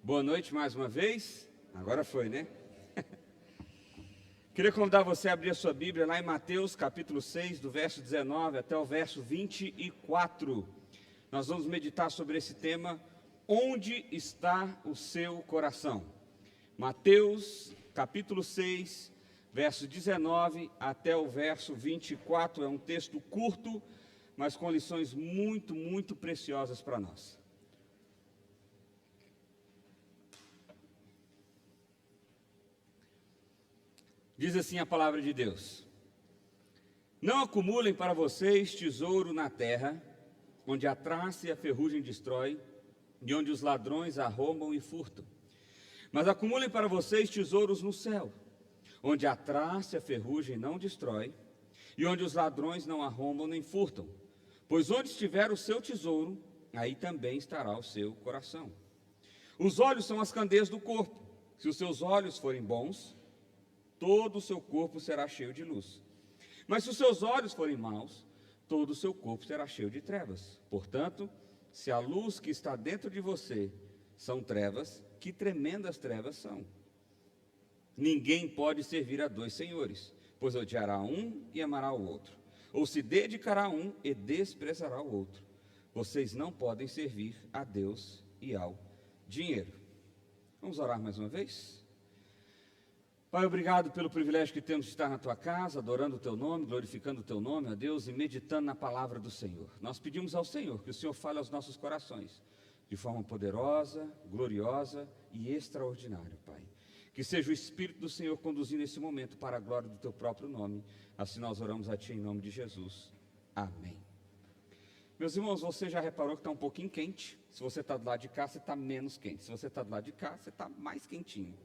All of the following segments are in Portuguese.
Boa noite mais uma vez. Agora foi, né? Queria convidar você a abrir a sua Bíblia lá em Mateus capítulo 6, do verso 19 até o verso 24. Nós vamos meditar sobre esse tema, onde está o seu coração? Mateus capítulo 6, verso 19 até o verso 24. É um texto curto, mas com lições muito preciosas para nós. Diz assim a palavra de Deus: Não acumulem para vocês tesouro na terra, onde a traça e a ferrugem destrói, e onde os ladrões arrombam e furtam. Mas acumulem para vocês tesouros no céu, onde a traça e a ferrugem não destrói, e onde os ladrões não arrombam nem furtam. Pois onde estiver o seu tesouro, aí também estará o seu coração. Os olhos são as candeias do corpo. Se os seus olhos forem bons, todo o seu corpo será cheio de luz. Mas se os seus olhos forem maus, todo o seu corpo será cheio de trevas. Portanto, se a luz que está dentro de você são trevas, que tremendas trevas são. Ninguém pode servir a dois senhores, pois odiará um e amará o outro, ou se dedicará a um e desprezará o outro. Vocês não podem servir a Deus e ao dinheiro. Vamos orar mais uma vez? Pai, obrigado pelo privilégio que temos de estar na Tua casa, adorando o Teu nome, glorificando o Teu nome, ó Deus, e meditando na palavra do Senhor. Nós pedimos ao Senhor que o Senhor fale aos nossos corações, de forma poderosa, gloriosa e extraordinária, Pai. Que seja o Espírito do Senhor conduzindo esse momento para a glória do Teu próprio nome. Assim nós oramos a Ti em nome de Jesus. Amém. Meus irmãos, você já reparou que está um pouquinho quente? Se você está do lado de cá, você está menos quente. Se você está do lado de cá, você está mais quentinho.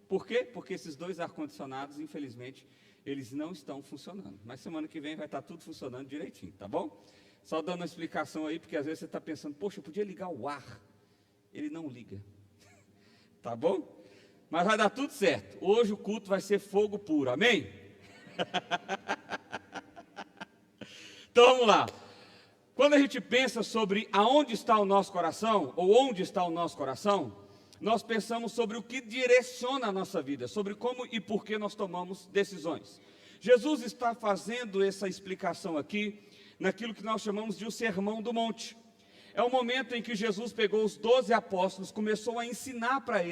Por quê? Porque esses dois ar-condicionados, infelizmente, eles não estão funcionando. Mas semana que vem vai estar tudo funcionando direitinho, tá bom? Só dando uma explicação aí, porque às vezes você está pensando, poxa, eu podia ligar o ar. Ele não liga. Tá bom? Mas vai dar tudo certo. Hoje o culto vai ser fogo puro, amém? Então vamos lá. Quando a gente pensa sobre aonde está o nosso coração, ou onde está o nosso coração, nós pensamos sobre o que direciona a nossa vida, sobre como e por que nós tomamos decisões. Jesus está fazendo essa explicação aqui, naquilo que nós chamamos de o Sermão do Monte. É o momento em que Jesus pegou os 12 apóstolos, começou a ensinar para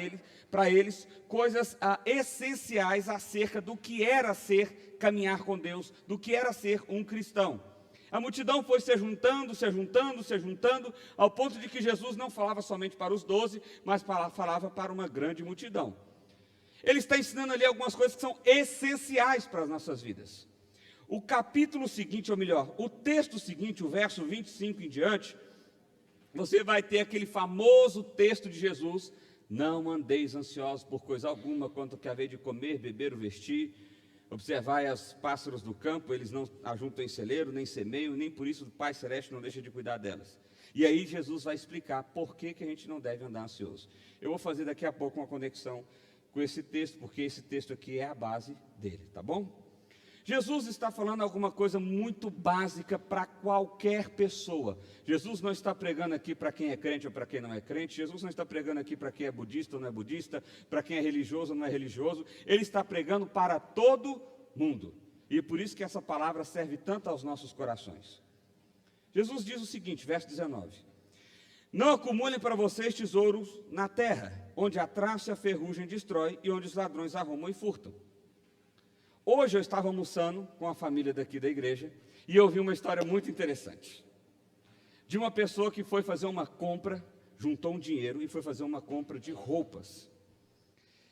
eles coisas essenciais acerca do que era ser caminhar com Deus, do que era ser um cristão. A multidão foi se juntando, ao ponto de que Jesus não falava somente para os 12, mas falava para uma grande multidão. Ele está ensinando ali algumas coisas que são essenciais para as nossas vidas. O capítulo seguinte, ou melhor, o texto seguinte, o verso 25 em diante, você vai ter aquele famoso texto de Jesus: não andeis ansiosos por coisa alguma, quanto que haver de comer, beber ou vestir. Observai os pássaros do campo, eles não ajuntam em celeiro, nem semeiam, nem por isso o Pai Celeste não deixa de cuidar delas. E aí Jesus vai explicar por que a gente não deve andar ansioso. Eu vou fazer daqui a pouco uma conexão com esse texto, porque esse texto aqui é a base dele, tá bom? Jesus está falando alguma coisa muito básica para qualquer pessoa. Jesus não está pregando aqui para quem é crente ou para quem não é crente. Jesus não está pregando aqui para quem é budista ou não é budista, para quem é religioso ou não é religioso. Ele está pregando para todo mundo. E por isso que essa palavra serve tanto aos nossos corações. Jesus diz o seguinte, verso 19: Não acumulem para vocês tesouros na terra, onde a traça e a ferrugem destrói e onde os ladrões arrombam e furtam. Hoje eu estava almoçando com a família daqui da igreja e eu vi uma história muito interessante. De uma pessoa que foi fazer uma compra, juntou um dinheiro e foi fazer uma compra de roupas.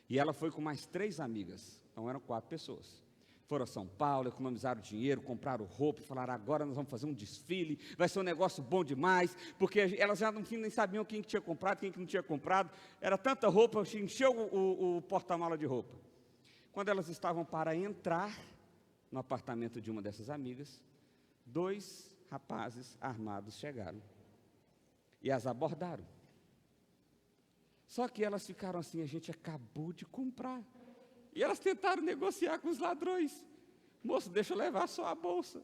E ela foi com mais 3 amigas, então eram 4 pessoas. Foram a São Paulo, economizaram dinheiro, compraram roupa e falaram: agora nós vamos fazer um desfile, vai ser um negócio bom demais, porque elas já no fim nem sabiam quem que tinha comprado, quem que não tinha comprado. Era tanta roupa, encheu o porta-mala de roupa. Quando elas estavam para entrar no apartamento de uma dessas amigas, 2 rapazes armados chegaram e as abordaram. Só que elas ficaram assim: a gente acabou de comprar. E elas tentaram negociar com os ladrões: moço, deixa eu levar só a bolsa,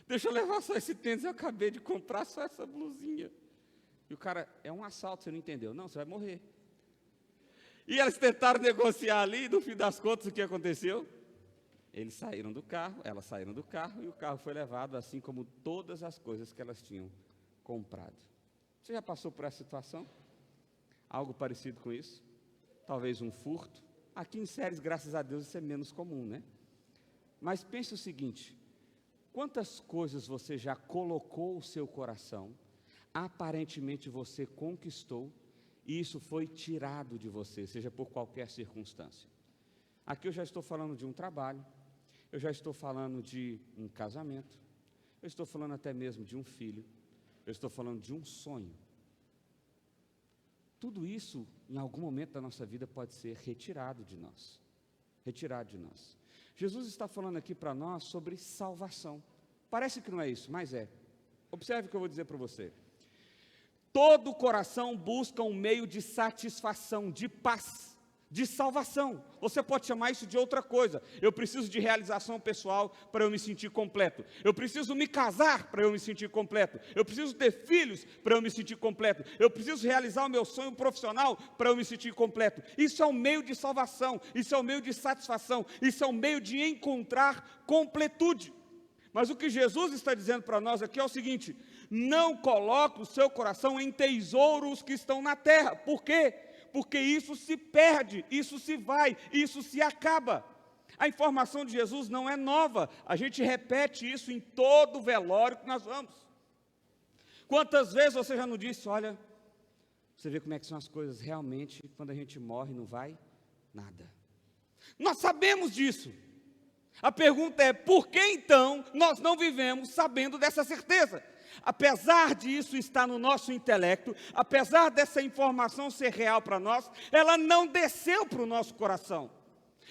deixa eu levar só esse tênis, eu acabei de comprar só essa blusinha. E o cara: é um assalto, você não entendeu? Não, você vai morrer. E elas tentaram negociar ali, e no fim das contas, o que aconteceu? Eles saíram do carro, elas saíram do carro, e o carro foi levado, assim como todas as coisas que elas tinham comprado. Você já passou por essa situação? Algo parecido com isso? Talvez um furto. Aqui em Séries, graças a Deus, isso é menos comum, né? Mas pense o seguinte: quantas coisas você já colocou o seu coração, aparentemente você conquistou, e isso foi tirado de você, seja por qualquer circunstância. Aqui eu já estou falando de um trabalho, eu já estou falando de um casamento, eu estou falando até mesmo de um filho, eu estou falando de um sonho. Tudo isso, em algum momento da nossa vida, pode ser retirado de nós. Retirado de nós. Jesus está falando aqui para nós sobre salvação. Parece que não é isso, mas é. Observe o que eu vou dizer para você. Todo coração busca um meio de satisfação, de paz, de salvação. Você pode chamar isso de outra coisa. Eu preciso de realização pessoal para eu me sentir completo. Eu preciso me casar para eu me sentir completo. Eu preciso ter filhos para eu me sentir completo. Eu preciso realizar o meu sonho profissional para eu me sentir completo. Isso é um meio de salvação. Isso é um meio de satisfação. Isso é um meio de encontrar completude. Mas o que Jesus está dizendo para nós aqui é o seguinte: não coloque o seu coração em tesouros que estão na terra. Por quê? Porque isso se perde, isso se vai, isso se acaba. A informação de Jesus não é nova, a gente repete isso em todo velório que nós vamos. Quantas vezes você já não disse: olha, você vê como é que são as coisas realmente, quando a gente morre não vai nada. Nós sabemos disso. A pergunta é: por que então nós não vivemos sabendo dessa certeza? Apesar disso estar no nosso intelecto, apesar dessa informação ser real para nós, ela não desceu para o nosso coração.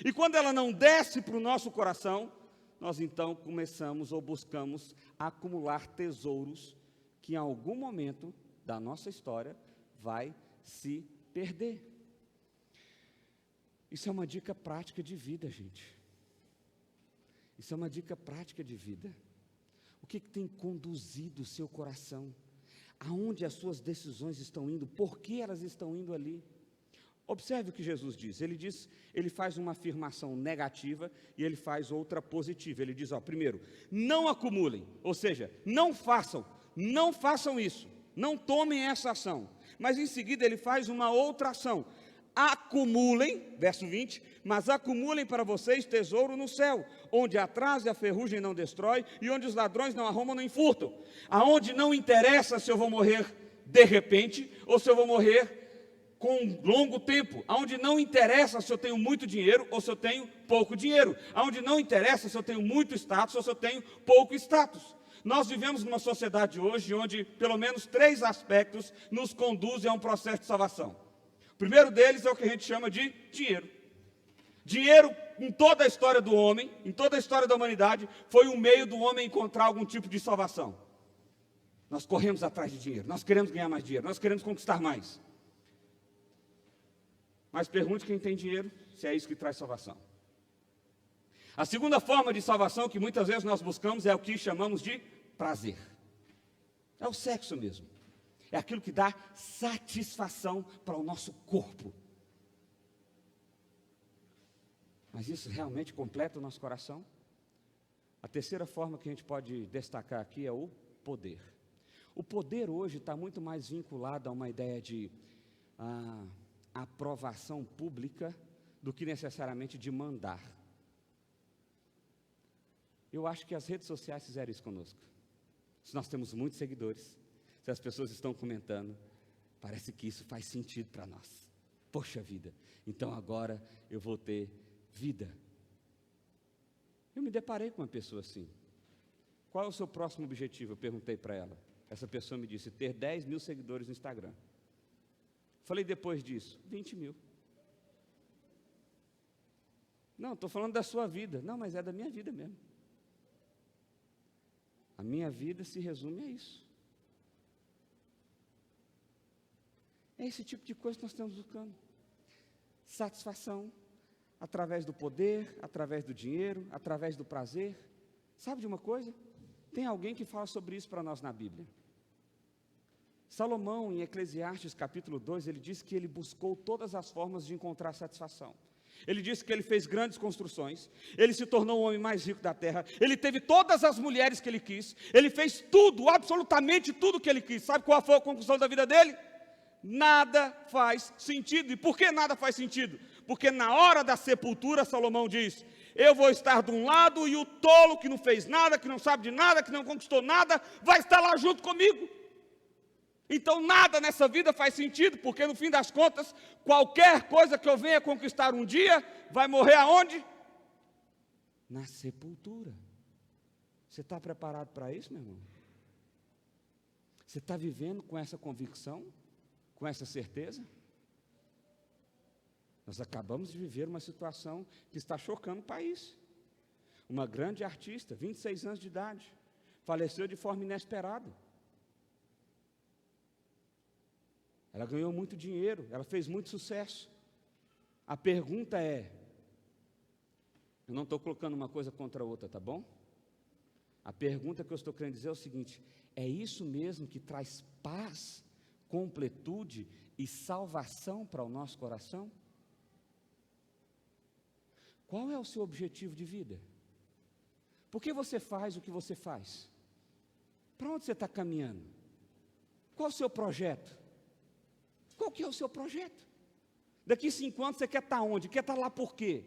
E quando ela não desce para o nosso coração, nós então começamos ou buscamos acumular tesouros que em algum momento da nossa história vai se perder. Isso é uma dica prática de vida, gente. Isso é uma dica prática de vida. O que tem conduzido o seu coração? Aonde as suas decisões estão indo? Por que elas estão indo ali? Observe o que Jesus diz. Ele faz uma afirmação negativa e ele faz outra positiva. Ele diz, primeiro, não acumulem, ou seja, não façam isso, não tomem essa ação. Mas em seguida ele faz uma outra ação. Acumulem, verso 20, mas acumulem para vocês tesouro no céu, onde a traça e a ferrugem não destrói, e onde os ladrões não arrombam nem furtam. Aonde não interessa se eu vou morrer de repente, ou se eu vou morrer com um longo tempo. Aonde não interessa se eu tenho muito dinheiro, ou se eu tenho pouco dinheiro. Aonde não interessa se eu tenho muito status, ou se eu tenho pouco status. Nós vivemos numa sociedade hoje, onde pelo menos 3 aspectos nos conduzem a um processo de salvação. O primeiro deles é o que a gente chama de dinheiro. Dinheiro, em toda a história do homem, em toda a história da humanidade, foi um meio do homem encontrar algum tipo de salvação. Nós corremos atrás de dinheiro, nós queremos ganhar mais dinheiro, nós queremos conquistar mais. Mas pergunte quem tem dinheiro, se é isso que traz salvação. A segunda forma de salvação que muitas vezes nós buscamos é o que chamamos de prazer. É o sexo mesmo. É aquilo que dá satisfação para o nosso corpo. Mas isso realmente completa o nosso coração? A terceira forma que a gente pode destacar aqui é o poder. O poder hoje está muito mais vinculado a uma ideia de aprovação pública do que necessariamente de mandar. Eu acho que as redes sociais fizeram isso conosco. Se nós temos muitos seguidores, se as pessoas estão comentando, parece que isso faz sentido para nós. Poxa vida, então agora eu vou ter vida. Eu me deparei com uma pessoa assim. Qual é o seu próximo objetivo? Eu perguntei para ela. Essa pessoa me disse, ter 10 mil seguidores no Instagram. Falei depois disso, 20 mil. Não, estou falando da sua vida. Não, mas é da minha vida mesmo. A minha vida se resume a isso. É esse tipo de coisa que nós estamos buscando. Satisfação, através do poder, através do dinheiro, através do prazer. Sabe de uma coisa? Tem alguém que fala sobre isso para nós na Bíblia. Salomão, em Eclesiastes capítulo 2, ele diz que ele buscou todas as formas de encontrar satisfação. Ele disse que ele fez grandes construções, ele se tornou o homem mais rico da terra, ele teve todas as mulheres que ele quis, ele fez tudo, absolutamente tudo que ele quis. Sabe qual foi a conclusão da vida dele? Nada faz sentido. E por que nada faz sentido? Porque na hora da sepultura, Salomão diz: eu vou estar de um lado e o tolo que não fez nada, que não sabe de nada, que não conquistou nada, vai estar lá junto comigo. Então nada nessa vida faz sentido, porque no fim das contas, qualquer coisa que eu venha conquistar um dia, vai morrer aonde? Na sepultura. Você está preparado para isso, meu irmão? Você está vivendo com essa convicção? Com essa certeza? Nós acabamos de viver uma situação que está chocando o país. Uma grande artista, 26 anos de idade, faleceu de forma inesperada. Ela ganhou muito dinheiro, ela fez muito sucesso. A pergunta é, eu não estou colocando uma coisa contra a outra, tá bom? A pergunta que eu estou querendo dizer é o seguinte: é isso mesmo que traz paz, completude e salvação para o nosso coração? Qual é o seu objetivo de vida? Por que você faz o que você faz? Para onde você está caminhando? Qual o seu projeto? Qual que é o seu projeto? Daqui 5 anos você quer estar onde? Quer estar lá por quê?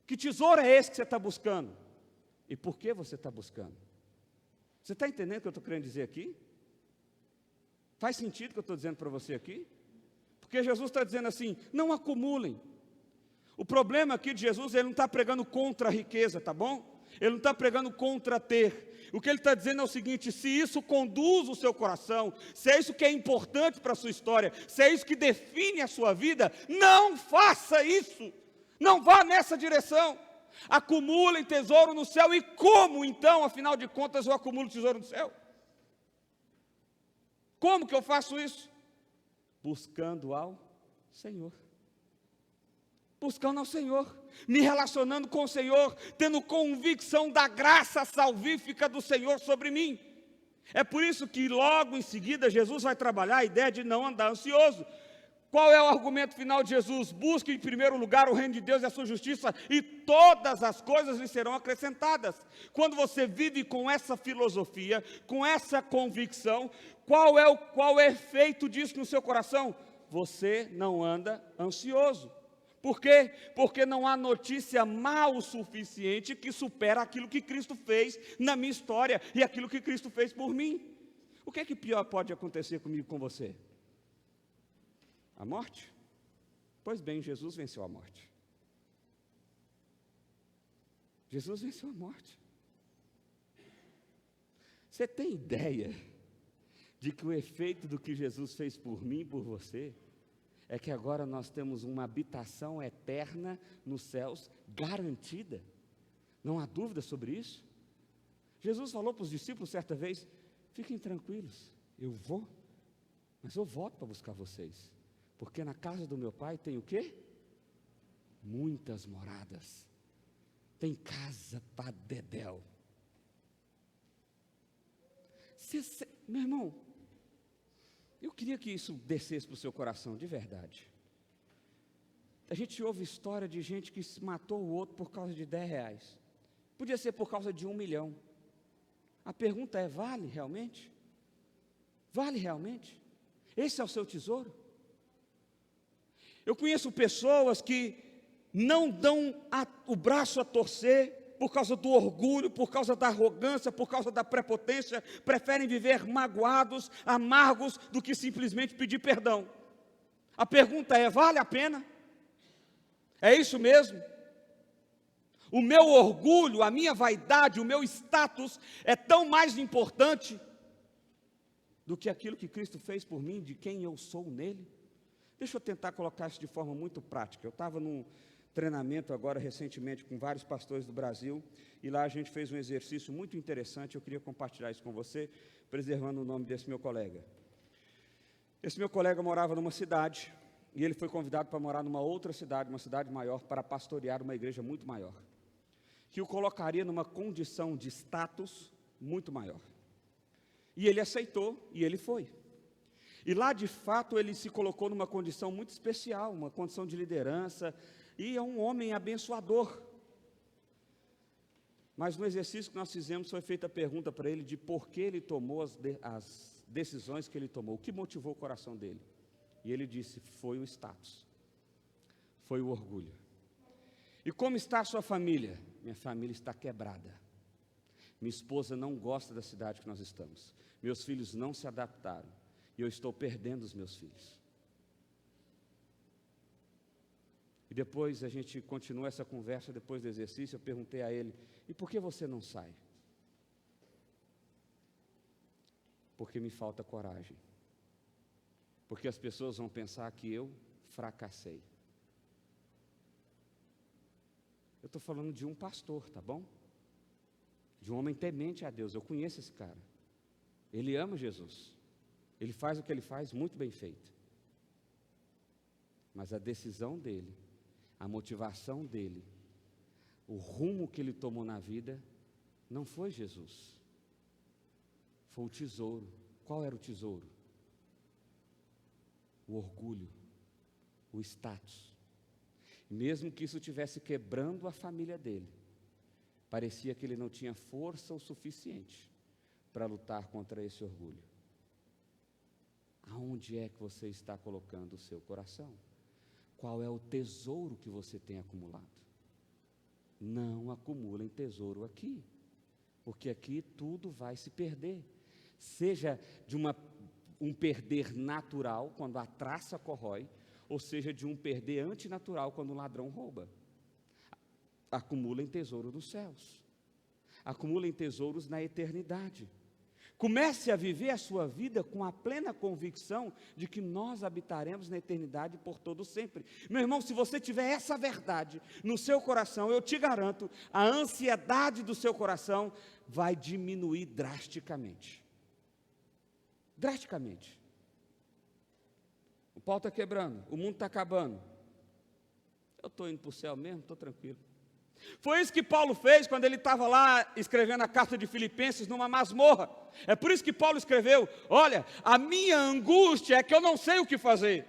Que tesouro é esse que você está buscando? E por que você está buscando? Você está entendendo o que eu estou querendo dizer aqui? Faz sentido o que eu estou dizendo para você aqui? Porque Jesus está dizendo assim: não acumulem. O problema aqui de Jesus, ele não está pregando contra a riqueza, tá bom? Ele não está pregando contra ter. O que ele está dizendo é o seguinte: se isso conduz o seu coração, se é isso que é importante para a sua história, se é isso que define a sua vida, não faça isso. Não vá nessa direção. Acumulem tesouro no céu. E como então, afinal de contas, eu acumulo tesouro no céu? Como que eu faço isso? Buscando ao Senhor. Buscando ao Senhor, me relacionando com o Senhor, tendo convicção da graça salvífica do Senhor sobre mim. É por isso que logo em seguida Jesus vai trabalhar a ideia de não andar ansioso. Qual é o argumento final de Jesus? Busque em primeiro lugar o reino de Deus e a sua justiça, e todas as coisas lhe serão acrescentadas. Quando você vive com essa filosofia, com essa convicção, qual é o efeito disso no seu coração? Você não anda ansioso. Por quê? Porque não há notícia má o suficiente que supera aquilo que Cristo fez na minha história e aquilo que Cristo fez por mim. O que é que pior pode acontecer comigo e com você? A morte? Pois bem, Jesus venceu a morte. Jesus venceu a morte. Você tem ideia de que o efeito do que Jesus fez por mim e por você é que agora nós temos uma habitação eterna nos céus, garantida? Não há dúvida sobre isso? Jesus falou para os discípulos certa vez: fiquem tranquilos, eu vou, mas eu volto para buscar vocês, porque na casa do meu Pai tem o quê? Muitas moradas, tem casa para dedéu. Meu irmão, eu queria que isso descesse para o seu coração, de verdade. A gente ouve história de gente que matou o outro por causa de 10 reais. Podia ser por causa de 1 milhão. A pergunta é: vale realmente? Vale realmente? Esse é o seu tesouro? Eu conheço pessoas que não dão o braço a torcer por causa do orgulho, por causa da arrogância, por causa da prepotência, preferem viver magoados, amargos, do que simplesmente pedir perdão. A pergunta é: vale a pena? É isso mesmo? O meu orgulho, a minha vaidade, o meu status é tão mais importante do que aquilo que Cristo fez por mim, de quem eu sou nele? Deixa eu tentar colocar isso de forma muito prática. Eu estava num treinamento agora recentemente com vários pastores do Brasil, e lá a gente fez um exercício muito interessante. Eu queria compartilhar isso com você, preservando o nome desse meu colega. Esse meu colega morava numa cidade, e ele foi convidado para morar numa outra cidade, uma cidade maior, para pastorear uma igreja muito maior, que o colocaria numa condição de status muito maior. E ele aceitou, e ele foi. E lá, de fato, ele se colocou numa condição muito especial, uma condição de liderança, e é um homem abençoador. Mas no exercício que nós fizemos, foi feita a pergunta para ele de por que ele tomou as decisões que ele tomou, o que motivou o coração dele. E ele disse, foi o status, foi o orgulho. E como está a sua família? Minha família está quebrada. Minha esposa não gosta da cidade que nós estamos. Meus filhos não se adaptaram. E eu estou perdendo os meus filhos. E depois a gente continua essa conversa, depois do exercício, eu perguntei a ele, e por que você não sai? Porque me falta coragem. Porque as pessoas vão pensar que eu fracassei. Eu estou falando de um pastor, tá bom? De um homem temente a Deus, eu conheço esse cara. Ele ama Jesus. Ele faz o que ele faz muito bem feito. Mas a decisão dele, a motivação dele, o rumo que ele tomou na vida, não foi Jesus. Foi o tesouro. Qual era o tesouro? O orgulho, o status. E mesmo que isso estivesse quebrando a família dele, parecia que ele não tinha força o suficiente para lutar contra esse orgulho. Aonde é que você está colocando o seu coração? Qual é o tesouro que você tem acumulado? Não acumulem tesouro aqui, porque aqui tudo vai se perder. Seja de um perder natural, quando a traça corrói, ou seja, de um perder antinatural, quando o ladrão rouba. Acumulem tesouro nos céus. Acumulem tesouros na eternidade. Comece a viver a sua vida com a plena convicção de que nós habitaremos na eternidade por todo sempre. Meu irmão, se você tiver essa verdade no seu coração, eu te garanto, a ansiedade do seu coração vai diminuir drasticamente. Drasticamente. O pau está quebrando, o mundo está acabando. Eu estou indo para o céu mesmo, estou tranquilo. Foi isso que Paulo fez quando ele estava lá escrevendo a carta de Filipenses numa masmorra. É por isso que Paulo escreveu, olha, a minha angústia é que eu não sei o que fazer.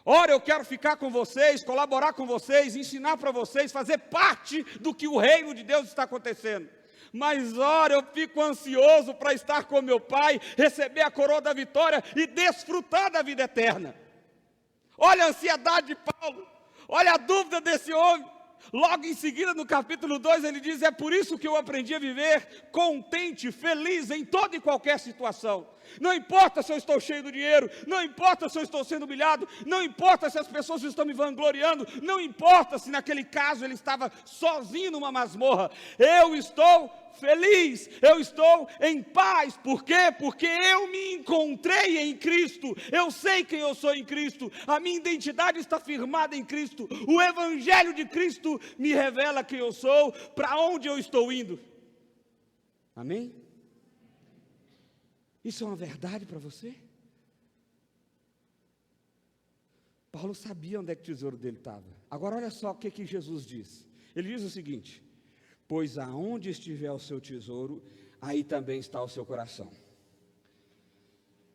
Ora, eu quero ficar com vocês, colaborar com vocês, ensinar para vocês, fazer parte do que o reino de Deus está acontecendo. Mas ora, eu fico ansioso para estar com meu Pai, receber a coroa da vitória e desfrutar da vida eterna. Olha a ansiedade de Paulo, olha a dúvida desse homem. Logo em seguida, no capítulo 2, ele diz, é por isso que eu aprendi a viver contente, feliz em toda e qualquer situação. Não importa se eu estou cheio de dinheiro, não importa se eu estou sendo humilhado, não importa se as pessoas estão me vangloriando, não importa se naquele caso ele estava sozinho numa masmorra, eu estou feliz, eu estou em paz. Por quê? Porque eu me encontrei em Cristo, eu sei quem eu sou em Cristo, a minha identidade está firmada em Cristo, o Evangelho de Cristo me revela quem eu sou, para onde eu estou indo. Amém? Isso é uma verdade para você? Paulo sabia onde é que o tesouro dele estava. Agora olha só o que Jesus diz. Ele diz o seguinte, pois aonde estiver o seu tesouro, aí também está o seu coração.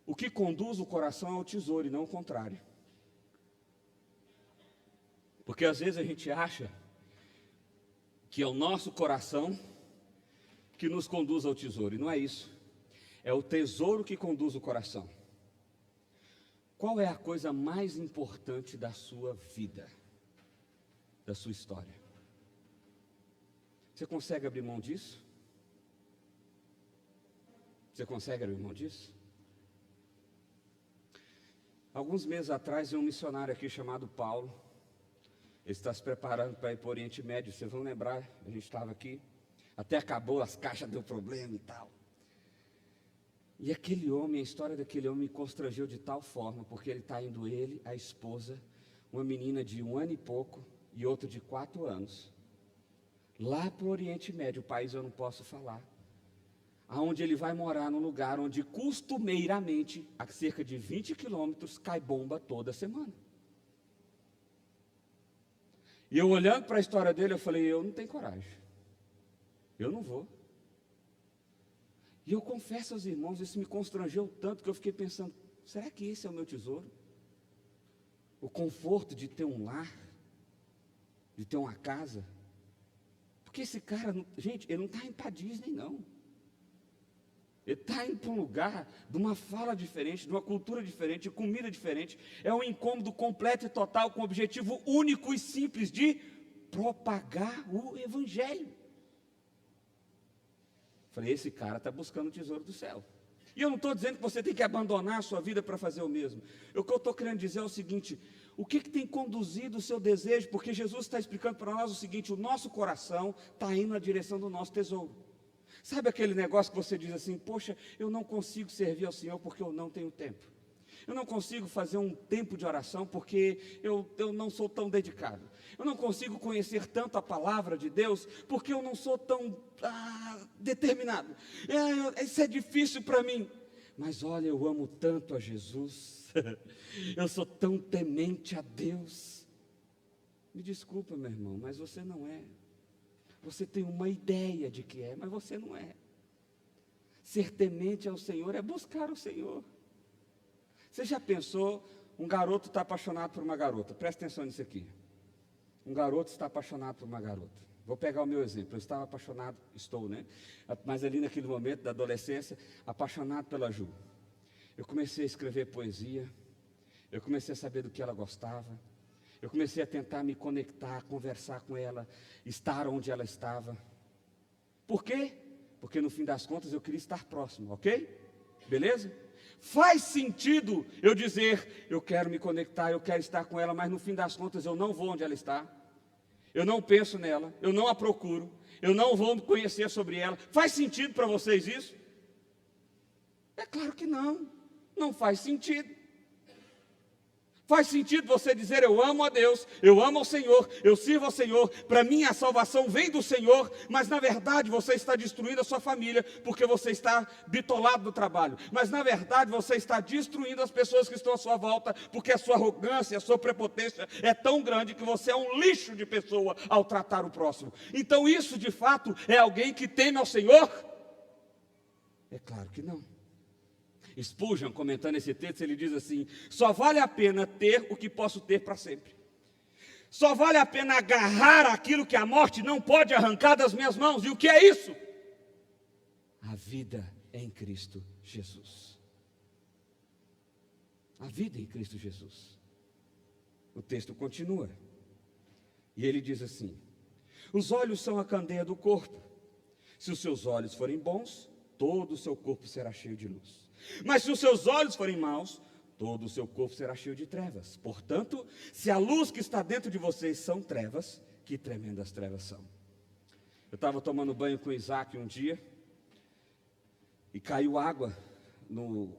O que conduz o coração é o tesouro e não o contrário. Porque às vezes a gente acha que é o nosso coração que nos conduz ao tesouro, e não é isso. É o tesouro que conduz o coração. Qual é a coisa mais importante da sua vida, da sua história? Você consegue abrir mão disso? Você consegue abrir mão disso? Alguns meses atrás, veio um missionário aqui chamado Paulo. Ele está se preparando para ir para o Oriente Médio. Vocês vão lembrar, a gente estava aqui. Até acabou, as caixas deu problema e tal. E aquele homem, a história daquele homem me constrangeu de tal forma, porque ele está indo, ele, a esposa, uma menina de 1 ano e pouco e outra de 4 anos, lá para o Oriente Médio, o país eu não posso falar, aonde ele vai morar num lugar onde costumeiramente, a cerca de 20 quilômetros, cai bomba toda semana. E eu olhando para a história dele, eu falei, eu não tenho coragem, eu não vou. E eu confesso aos irmãos, isso me constrangeu tanto que eu fiquei pensando, Será que esse é o meu tesouro? O conforto de ter um lar, de ter uma casa? Porque esse cara, gente, ele não está indo para a Disney, não. Ele está indo para um lugar de uma fala diferente, de uma cultura diferente, de comida diferente. É um incômodo completo e total, com o objetivo único e simples de propagar o Evangelho. Falei, esse cara está buscando o tesouro do céu. E eu não estou dizendo que você tem que abandonar a sua vida para fazer o mesmo. O que eu estou querendo dizer é o seguinte: o que tem conduzido o seu desejo? Porque Jesus está explicando para nós o seguinte: o nosso coração está indo na direção do nosso tesouro. Sabe aquele negócio que você diz assim: poxa, eu não consigo servir ao Senhor porque eu não tenho tempo. Eu não consigo fazer um tempo de oração porque eu não sou tão dedicado. Eu não consigo conhecer tanto a palavra de Deus porque eu não sou tão determinado. Isso é difícil para mim. Mas olha, eu amo tanto a Jesus. Eu sou tão temente a Deus. Me desculpa, meu irmão, mas você não é. Você tem uma ideia de que é, mas você não é. Ser temente ao Senhor é buscar o Senhor. Você já pensou, um garoto está apaixonado por uma garota? Presta atenção nisso aqui. Um garoto está apaixonado por uma garota. Vou pegar o meu exemplo. Eu estava apaixonado, né? Mas ali naquele momento da adolescência, apaixonado pela Ju. Eu comecei a escrever poesia. Eu comecei a saber do que ela gostava. Eu comecei a tentar me conectar, conversar com ela, estar onde ela estava. Por quê? Porque no fim das contas eu queria estar próximo, ok? Beleza? Faz sentido eu dizer, eu quero me conectar, eu quero estar com ela, mas no fim das contas eu não vou onde ela está. Eu não penso nela, eu não a procuro, eu não vou conhecer sobre ela. Faz sentido para vocês isso? É claro que não, não faz sentido. Faz sentido você dizer, eu amo a Deus, eu amo ao Senhor, eu sirvo ao Senhor, para mim a salvação vem do Senhor, mas na verdade você está destruindo a sua família, porque você está bitolado no trabalho, mas na verdade você está destruindo as pessoas que estão à sua volta, porque a sua arrogância, a sua prepotência é tão grande que você é um lixo de pessoa ao tratar o próximo. Então isso de fato é alguém que teme ao Senhor? É claro que não. Spurgeon, comentando esse texto, ele diz assim: só vale a pena ter o que posso ter para sempre. Só vale a pena agarrar aquilo que a morte não pode arrancar das minhas mãos. E o que é isso? A vida em Cristo Jesus. A vida em Cristo Jesus. O texto continua. E ele diz assim: os olhos são a candeia do corpo. Se os seus olhos forem bons, todo o seu corpo será cheio de luz. Mas se os seus olhos forem maus, todo o seu corpo será cheio de trevas. Portanto, se a luz que está dentro de vocês são trevas, que tremendas trevas são. Eu estava tomando banho com o Isaac um dia, e caiu água no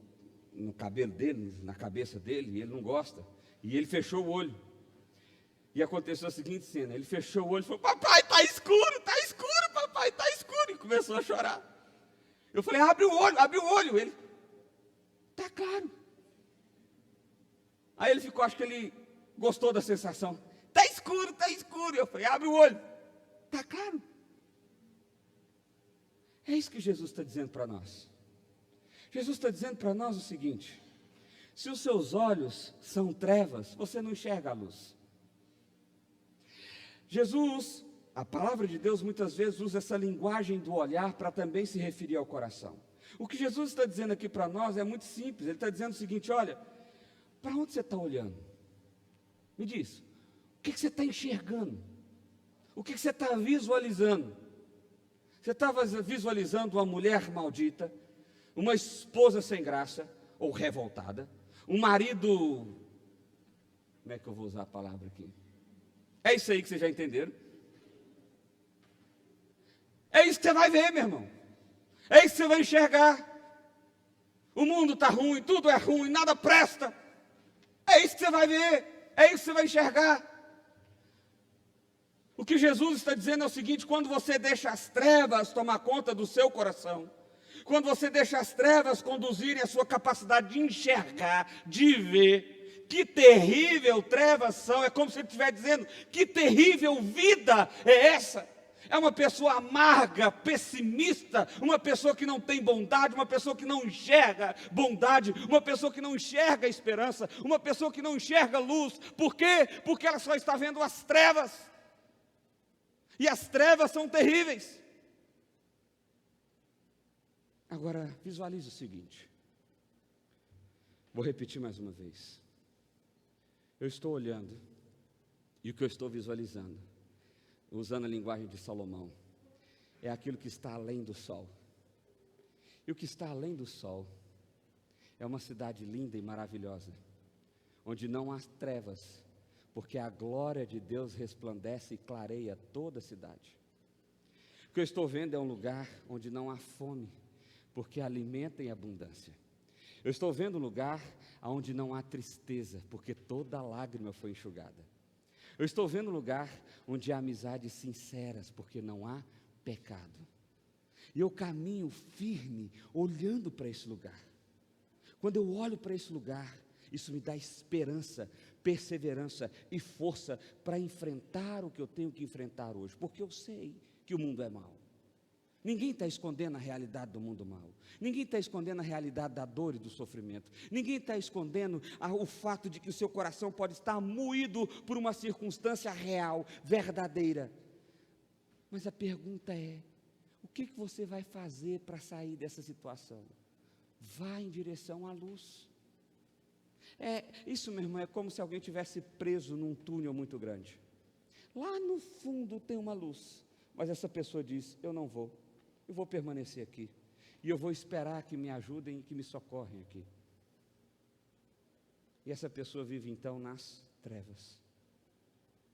cabelo dele, na cabeça dele, e ele não gosta. E ele fechou o olho. E aconteceu a seguinte cena: ele fechou o olho e falou: papai, está escuro, papai, está escuro. E começou a chorar. Eu falei: abre o olho. Ele: está claro. Aí ele ficou, acho que ele gostou da sensação. Está escuro. Eu falei: abre o olho. Está claro. É isso que Jesus está dizendo para nós. Jesus está dizendo para nós o seguinte: se os seus olhos são trevas, você não enxerga a luz. Jesus, a palavra de Deus, muitas vezes usa essa linguagem do olhar para também se referir ao coração. O que Jesus está dizendo aqui para nós é muito simples. Ele está dizendo o seguinte: olha, para onde você está olhando? Me diz, o que você está enxergando? O que você está visualizando? Você está visualizando uma mulher maldita, uma esposa sem graça ou revoltada, um marido... Como é que eu vou usar a palavra aqui? É isso aí que vocês já entenderam? É isso que você vai ver, meu irmão. É isso que você vai enxergar. O mundo está ruim, tudo é ruim, nada presta. É isso que você vai ver, é isso que você vai enxergar. O que Jesus está dizendo é o seguinte: quando você deixa as trevas tomar conta do seu coração, quando você deixa as trevas conduzirem a sua capacidade de enxergar, de ver, que terrível trevas são, é como se ele estivesse dizendo: que terrível vida é essa? é uma pessoa amarga, pessimista, uma pessoa que não tem bondade, uma pessoa que não enxerga bondade, uma pessoa que não enxerga esperança, uma pessoa que não enxerga luz. Por quê? Porque ela só está vendo as trevas. E as trevas são terríveis. Agora, visualize o seguinte. Vou repetir mais uma vez. Eu estou olhando, e o que eu estou visualizando, usando a linguagem de Salomão, é aquilo que está além do sol. E o que está além do sol é uma cidade linda e maravilhosa, onde não há trevas, porque a glória de Deus resplandece e clareia toda a cidade. O que eu estou vendo é um lugar onde não há fome, porque alimenta em abundância. Eu estou vendo um lugar onde não há tristeza, porque toda lágrima foi enxugada. Eu estou vendo um lugar onde há amizades sinceras, porque não há pecado. E eu caminho firme, olhando para esse lugar. Quando eu olho para esse lugar, isso me dá esperança, perseverança e força para enfrentar o que eu tenho que enfrentar hoje, porque eu sei que o mundo é mau. Ninguém está escondendo a realidade do mundo mau. Ninguém está escondendo a realidade da dor e do sofrimento. Ninguém está escondendo o fato de que o seu coração pode estar moído por uma circunstância real, verdadeira. Mas a pergunta é, o que você vai fazer para sair dessa situação? Vá em direção à luz. Isso, meu irmão, é como se alguém tivesse preso num túnel muito grande. Lá no fundo tem uma luz, mas essa pessoa diz, eu não vou. Eu vou permanecer aqui, e eu vou esperar que me ajudem e que me socorrem aqui. E essa pessoa vive então nas trevas.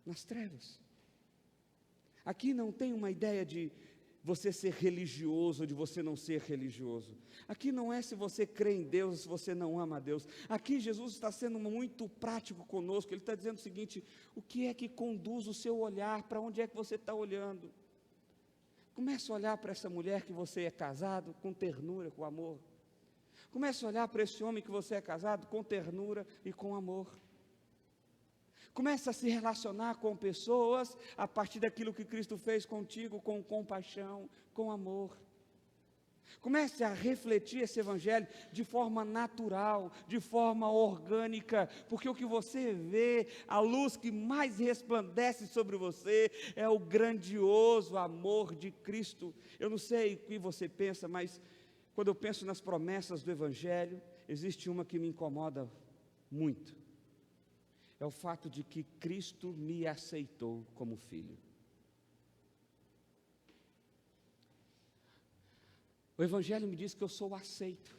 Nas trevas. Aqui não tem uma ideia de você ser religioso ou de você não ser religioso. Aqui não é se você crê em Deus ou se você não ama a Deus. Aqui Jesus está sendo muito prático conosco. Ele está dizendo o seguinte, o que é que conduz o seu olhar? Para onde é que você está olhando? Comece a olhar para essa mulher que você é casado com ternura, com amor. Comece a olhar para esse homem que você é casado com ternura e com amor. Comece a se relacionar com pessoas a partir daquilo que Cristo fez contigo, com compaixão, com amor. Comece a refletir esse evangelho de forma natural, de forma orgânica, porque o que você vê, a luz que mais resplandece sobre você, é o grandioso amor de Cristo. Eu não sei o que você pensa, mas quando eu penso nas promessas do evangelho, existe uma que me incomoda muito. É o fato de que Cristo me aceitou como filho. O Evangelho me diz que eu sou aceito.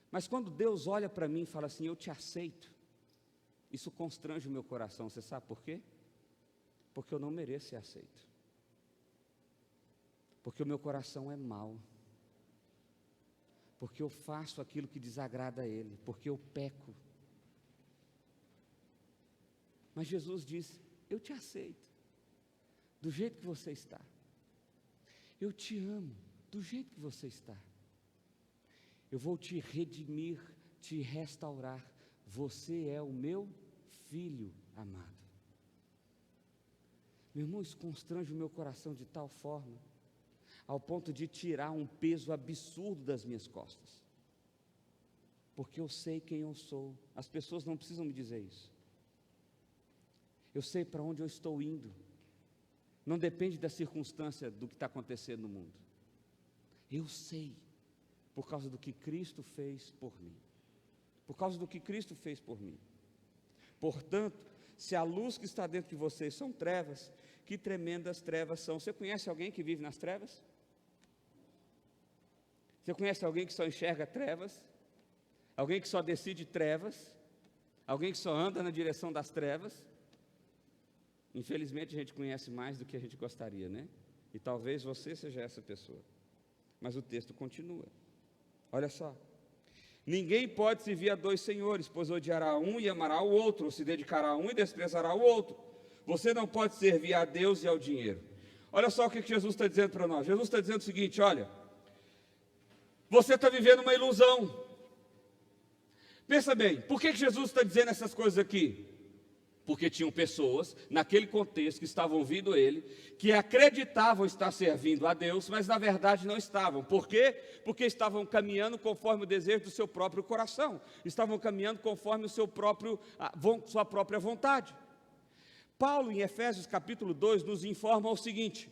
Mas quando Deus olha para mim e fala assim, eu te aceito, isso constrange o meu coração. Você sabe por quê? Porque eu não mereço ser aceito. Porque o meu coração é mau. Porque eu faço aquilo que desagrada a Ele. Porque eu peco. Mas Jesus diz, eu te aceito, do jeito que você está. Eu te amo, do jeito que você está. Eu vou te redimir, te restaurar. Você é o meu filho amado. Meu irmão, isso constrange o meu coração de tal forma, ao ponto de tirar um peso absurdo das minhas costas. Porque eu sei quem eu sou. As pessoas não precisam me dizer isso. Eu sei para onde eu estou indo. Não depende da circunstância do que está acontecendo no mundo. Eu sei, por causa do que Cristo fez por mim. Por causa do que Cristo fez por mim. Portanto, se a luz que está dentro de vocês são trevas, que tremendas trevas são. Você conhece alguém que vive nas trevas? Você conhece alguém que só enxerga trevas? Alguém que só decide trevas? Alguém que só anda na direção das trevas? Infelizmente a gente conhece mais do que a gente gostaria, né? E talvez você seja essa pessoa. Mas o texto continua. Olha só. Ninguém pode servir a dois senhores, pois odiará um e amará o outro, ou se dedicará a um e desprezará o outro. Você não pode servir a Deus e ao dinheiro. Olha só o que Jesus está dizendo para nós. Jesus está dizendo o seguinte, olha. Você está vivendo uma ilusão. Pensa bem, por que Jesus está dizendo essas coisas aqui? Porque tinham pessoas, naquele contexto, que estavam ouvindo ele, que acreditavam estar servindo a Deus, mas na verdade não estavam. Por quê? Porque estavam caminhando conforme o desejo do seu próprio coração. Estavam caminhando conforme sua própria vontade. Paulo, em Efésios capítulo 2, nos informa o seguinte.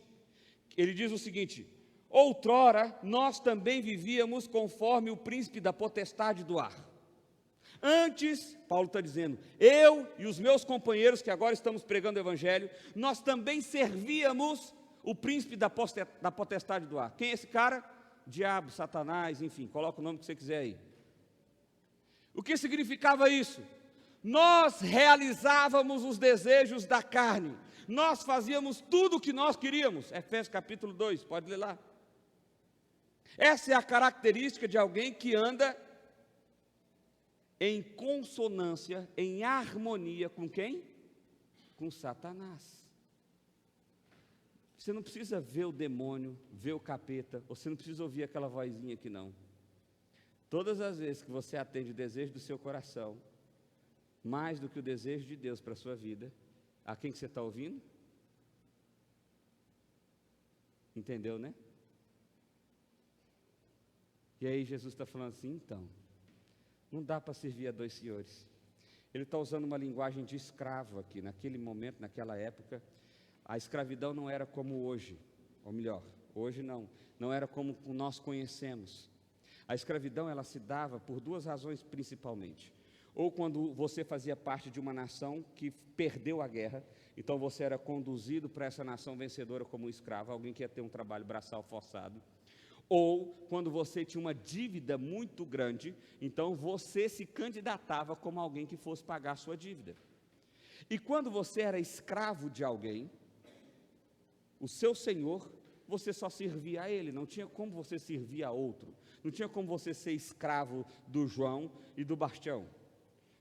Ele diz o seguinte: outrora nós também vivíamos conforme o príncipe da potestade do ar. Antes, Paulo está dizendo, eu e os meus companheiros que agora estamos pregando o Evangelho, nós também servíamos o príncipe da potestade do ar. Quem é esse cara? Diabo, Satanás, enfim, coloca o nome que você quiser aí. O que significava isso? Nós realizávamos os desejos da carne, nós fazíamos tudo o que nós queríamos. Efésios capítulo 2, pode ler lá. Essa é a característica de alguém que anda em consonância, em harmonia com quem? Com Satanás. Você não precisa ver o demônio, ver o capeta, você não precisa ouvir aquela vozinha aqui não. Todas as vezes que você atende o desejo do seu coração, mais do que o desejo de Deus para a sua vida, a quem que você está ouvindo? Entendeu, né? E aí Jesus está falando assim, então, não dá para servir a dois senhores. Ele está usando uma linguagem de escravo aqui. Naquele momento, naquela época, a escravidão não era como hoje. Ou melhor, hoje não era como nós conhecemos. A escravidão, ela se dava por duas razões principalmente. Ou quando você fazia parte de uma nação que perdeu a guerra, então você era conduzido para essa nação vencedora como um escravo, alguém que ia ter um trabalho braçal forçado. Ou quando você tinha uma dívida muito grande, então você se candidatava como alguém que fosse pagar a sua dívida. E quando você era escravo de alguém, o seu senhor, você só servia a ele, não tinha como você servir a outro, não tinha como você ser escravo do João e do Bastião.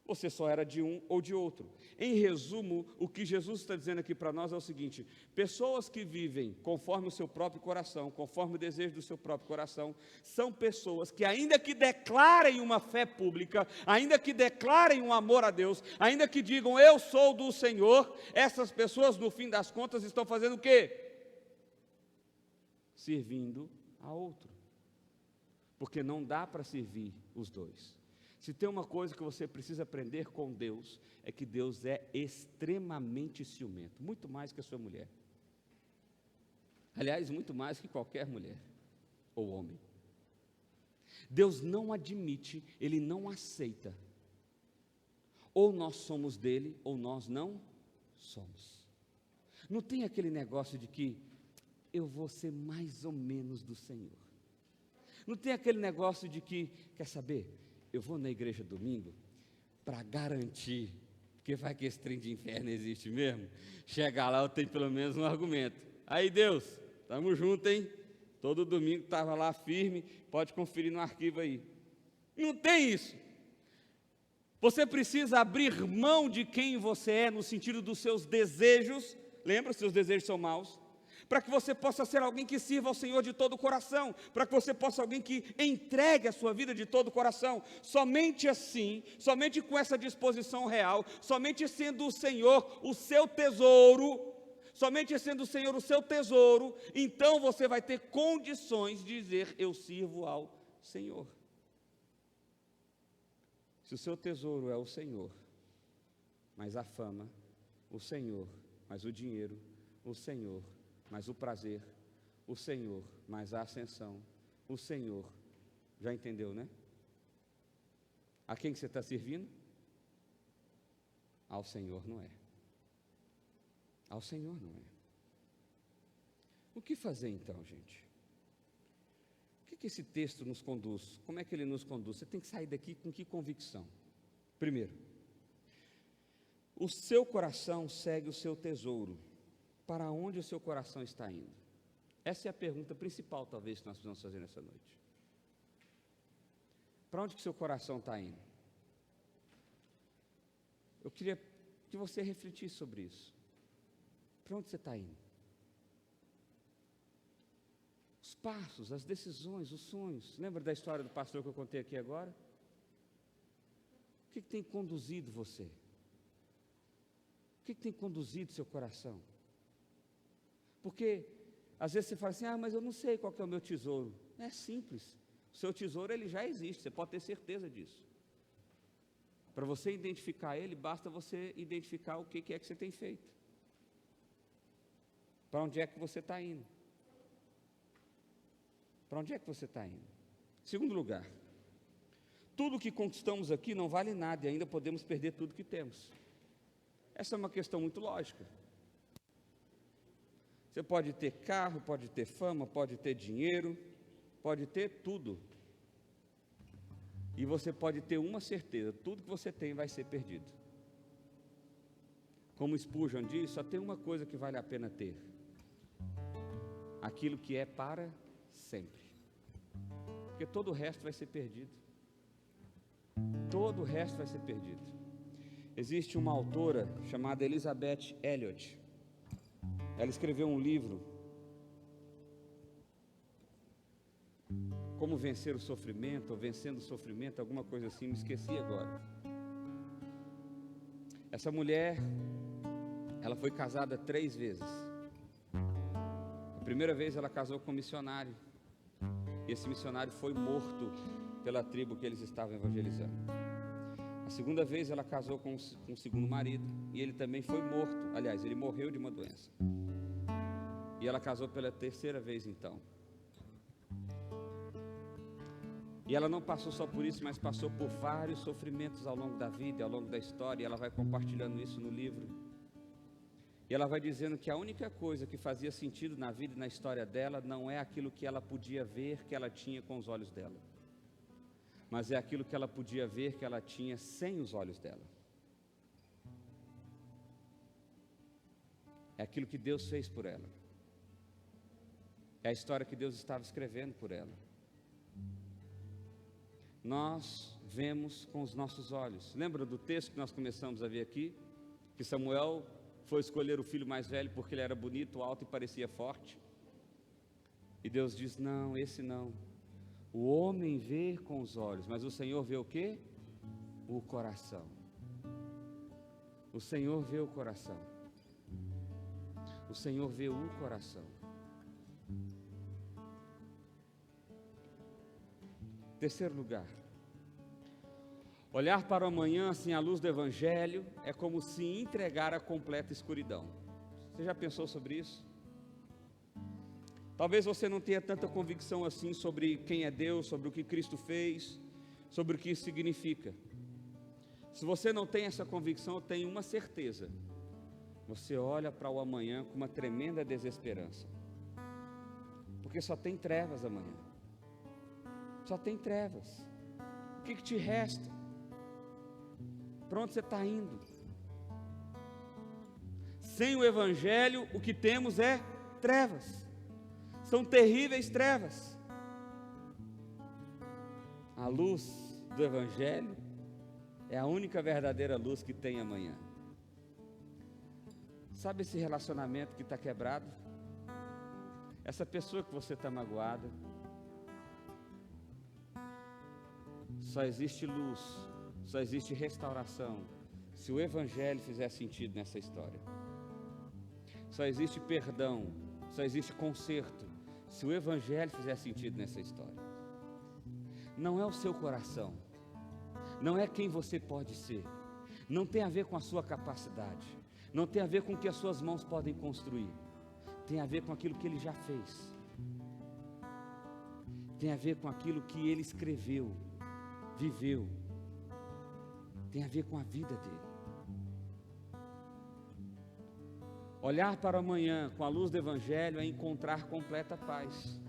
Você só era de um ou de outro. Em resumo, o que Jesus está dizendo aqui para nós é o seguinte: pessoas que vivem conforme o seu próprio coração, conforme o desejo do seu próprio coração, são pessoas que, ainda que declarem uma fé pública, ainda que declarem um amor a Deus, ainda que digam eu sou do Senhor, essas pessoas, no fim das contas, estão fazendo o quê? Servindo a outro. Porque não dá para servir os dois. Se tem uma coisa que você precisa aprender com Deus, é que Deus é extremamente ciumento, muito mais que a sua mulher. Aliás, muito mais que qualquer mulher ou homem. Deus não admite, Ele não aceita. Ou nós somos dele, ou nós não somos. Não tem aquele negócio de que eu vou ser mais ou menos do Senhor. Não tem aquele negócio de que, quer saber, eu vou na igreja domingo para garantir, porque vai que esse trem de inferno existe mesmo, chegar lá eu tenho pelo menos um argumento. Aí Deus, estamos juntos, hein? Todo domingo estava lá firme, pode conferir no arquivo aí. Não tem isso. Você precisa abrir mão de quem você é, no sentido dos seus desejos, lembra, seus desejos são maus, para que você possa ser alguém que sirva ao Senhor de todo o coração, para que você possa ser alguém que entregue a sua vida de todo o coração. Somente assim, somente com essa disposição real, somente sendo o Senhor o seu tesouro, somente sendo o Senhor o seu tesouro, então você vai ter condições de dizer, eu sirvo ao Senhor. Se o seu tesouro é o Senhor, mas a fama, o Senhor, mas o dinheiro, o Senhor, mas o prazer, o Senhor, mas a ascensão, o Senhor, já entendeu, né? A quem que você está servindo? Ao Senhor não é. Ao Senhor não é. O que fazer então, gente? O que esse texto nos conduz? Como é que ele nos conduz? Você tem que sair daqui com que convicção? Primeiro, o seu coração segue o seu tesouro. Para onde o seu coração está indo? Essa é a pergunta principal, talvez, que nós precisamos fazer nessa noite. Para onde que o seu coração está indo? Eu queria que você refletisse sobre isso. Para onde você está indo? Os passos, as decisões, os sonhos. Lembra da história do pastor que eu contei aqui agora? O que tem conduzido você? que tem conduzido seu coração? Porque às vezes você fala assim, mas eu não sei qual que é o meu tesouro. É simples, o seu tesouro ele já existe, você pode ter certeza disso. Para você identificar ele, basta você identificar o que é que você tem feito. Para onde é que você está indo? Para onde é que você está indo? Segundo lugar, tudo que conquistamos aqui não vale nada e ainda podemos perder tudo que temos. Essa é uma questão muito lógica. Você pode ter carro, pode ter fama, pode ter dinheiro, pode ter tudo. E você pode ter uma certeza, tudo que você tem vai ser perdido. Como Spurgeon diz, só tem uma coisa que vale a pena ter. Aquilo que é para sempre. Porque todo o resto vai ser perdido. Todo o resto vai ser perdido. Existe uma autora chamada Elizabeth Elliot. Ela escreveu um livro, Como Vencer o Sofrimento, ou Vencendo o Sofrimento, alguma coisa assim, me esqueci agora. Essa mulher, ela foi casada 3 vezes. A primeira vez ela casou com um missionário, e esse missionário foi morto pela tribo que eles estavam evangelizando. A segunda vez ela casou com um segundo marido, e ele também foi morto, aliás, ele morreu de uma doença. E ela casou pela 3ª vez então. E ela não passou só por isso, mas passou por vários sofrimentos ao longo da vida, ao longo da história, e ela vai compartilhando isso no livro. E ela vai dizendo que a única coisa que fazia sentido na vida e na história dela não é aquilo que ela podia ver que ela tinha com os olhos dela, mas é aquilo que ela podia ver que ela tinha sem os olhos dela. É aquilo que Deus fez por ela. É a história que Deus estava escrevendo por ela. Nós vemos com os nossos olhos. Lembra do texto que nós começamos a ver aqui? Que Samuel foi escolher o filho mais velho porque ele era bonito, alto e parecia forte. E Deus diz, não, esse não. O homem vê com os olhos, mas o Senhor vê o quê? O coração. O Senhor vê o coração. O Senhor vê o coração. Terceiro lugar, olhar para o amanhã sem a luz do Evangelho é como se entregar a completa escuridão. Você já pensou sobre isso? Talvez você não tenha tanta convicção assim sobre quem é Deus, sobre o que Cristo fez, sobre o que isso significa. Se você não tem essa convicção, eu tenho uma certeza. Você olha para o amanhã com uma tremenda desesperança. Porque só tem trevas amanhã. Só tem trevas. O que te resta? Para onde você está indo? Sem o Evangelho, o que temos é trevas. São terríveis trevas. A luz do Evangelho é a única verdadeira luz que tem amanhã. Sabe esse relacionamento que está quebrado? Essa pessoa que você está magoada? Só existe luz, só existe restauração se o Evangelho fizer sentido nessa história. Só existe perdão, só existe conserto se o Evangelho fizer sentido nessa história. Não é o seu coração, não é quem você pode ser, não tem a ver com a sua capacidade, não tem a ver com o que as suas mãos podem construir, tem a ver com aquilo que Ele já fez, tem a ver com aquilo que Ele escreveu, viveu, tem a ver com a vida dele. Olhar para o amanhã com a luz do Evangelho é encontrar completa paz.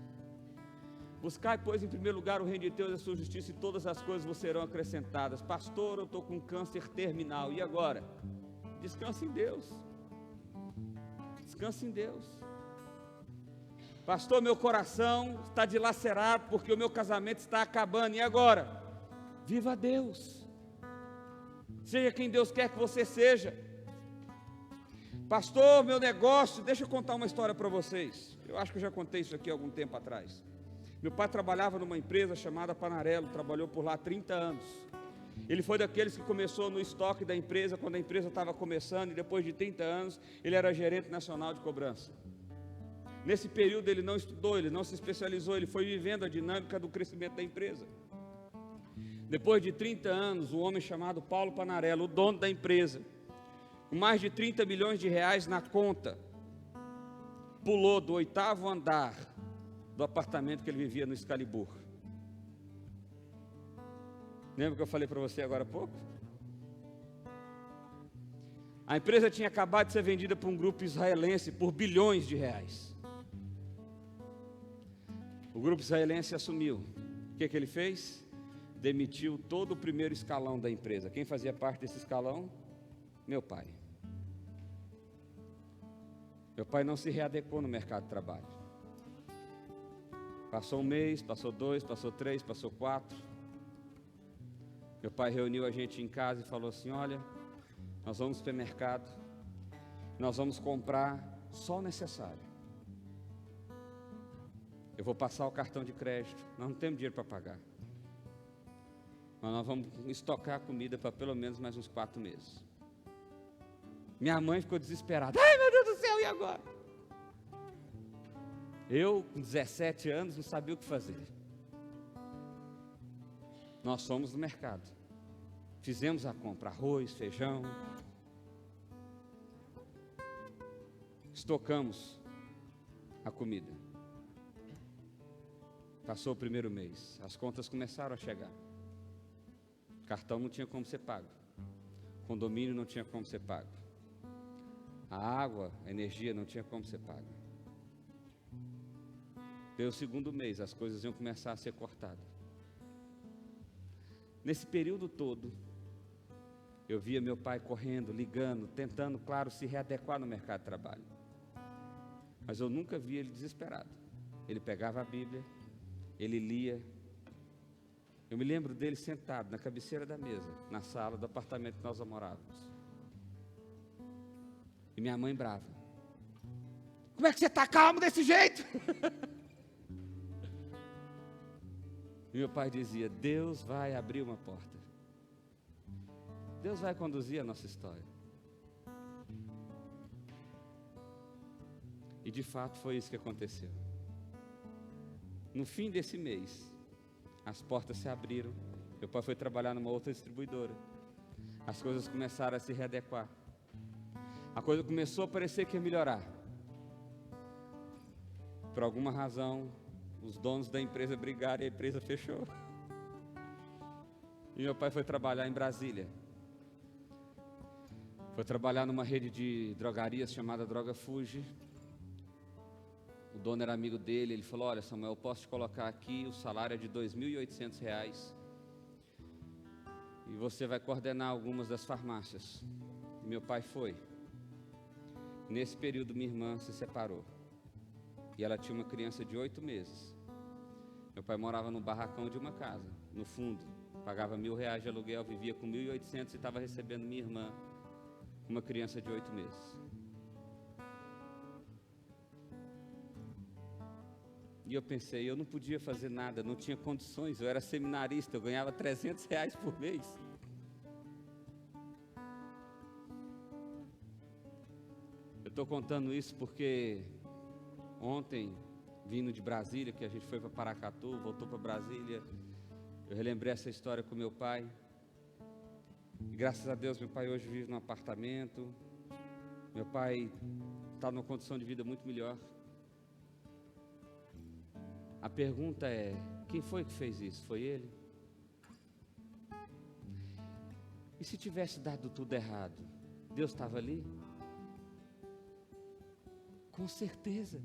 Buscai, pois, em primeiro lugar o reino de Deus e a sua justiça, e todas as coisas vos serão acrescentadas. Pastor, eu estou com câncer terminal, e agora? Descanse em Deus. Descanse em Deus. Pastor, meu coração está dilacerado porque o meu casamento está acabando, e agora? Viva Deus. Seja quem Deus quer que você seja. Pastor, meu negócio, deixa eu contar uma história para vocês. Eu acho que eu já contei isso aqui há algum tempo atrás. Meu pai trabalhava numa empresa chamada Panarello, trabalhou por lá 30 anos. Ele foi daqueles que começou no estoque da empresa, quando a empresa estava começando, e depois de 30 anos, ele era gerente nacional de cobrança. Nesse período ele não estudou, ele não se especializou, ele foi vivendo a dinâmica do crescimento da empresa. Depois de 30 anos, um homem chamado Paulo Panarello, o dono da empresa, com mais de 30 milhões de reais na conta, pulou do 8º andar do apartamento que ele vivia no Excalibur. Lembra que eu falei para você agora há pouco? A empresa tinha acabado de ser vendida para um grupo israelense por bilhões de reais. O grupo israelense assumiu. O que ele fez? Demitiu todo o primeiro escalão da empresa. Quem fazia parte desse escalão? Meu pai. Meu pai não se readequou no mercado de trabalho. Passou um mês, passou 2, passou 3, passou 4. Meu pai reuniu a gente em casa e falou assim: olha, nós vamos no supermercado, nós vamos comprar só o necessário. Eu vou passar o cartão de crédito, nós não temos dinheiro para pagar. Mas nós vamos estocar comida para pelo menos mais uns 4 meses. Minha mãe ficou desesperada. Ai, meu Deus do céu, e agora? Eu, com 17 anos, não sabia o que fazer. Nós fomos no mercado. Fizemos a compra, arroz, feijão. Estocamos a comida. Passou o primeiro mês. As contas começaram a chegar. Cartão não tinha como ser pago. Condomínio não tinha como ser pago. A água, a energia não tinha como ser paga. Veio o segundo mês, as coisas iam começar a ser cortadas. Nesse período todo, eu via meu pai correndo, ligando, tentando, claro, se readequar no mercado de trabalho. Mas eu nunca vi ele desesperado. Ele pegava a Bíblia, ele lia. Eu me lembro dele sentado na cabeceira da mesa, na sala do apartamento que nós morávamos. E minha mãe brava. Como é que você está calmo desse jeito? E meu pai dizia: Deus vai abrir uma porta. Deus vai conduzir a nossa história. E de fato foi isso que aconteceu. No fim desse mês, as portas se abriram. Meu pai foi trabalhar numa outra distribuidora. As coisas começaram a se readequar. A coisa começou a parecer que ia melhorar. Por alguma razão, os donos da empresa brigaram e a empresa fechou. E meu pai foi trabalhar em Brasília. Foi trabalhar numa rede de drogarias chamada Droga Fuji. O dono era amigo dele. Ele falou: olha, Samuel, eu posso te colocar aqui, o salário é de R$ 2.800. E você vai coordenar algumas das farmácias. E meu pai foi. Nesse período minha irmã se separou. E ela tinha uma criança de 8 meses. Meu pai morava no barracão de uma casa, no fundo. Pagava R$ 1.000 de aluguel, vivia com 1.800 e estava recebendo minha irmã, uma criança de 8 meses. E eu pensei, eu não podia fazer nada, não tinha condições, eu era seminarista, eu ganhava R$ 300 por mês. Eu estou contando isso porque ontem, vindo de Brasília, que a gente foi para Paracatu, voltou para Brasília, eu relembrei essa história com meu pai. E graças a Deus, meu pai hoje vive num apartamento. Meu pai está numa condição de vida muito melhor. A pergunta é: quem foi que fez isso? Foi ele? E se tivesse dado tudo errado, Deus estava ali? Com certeza.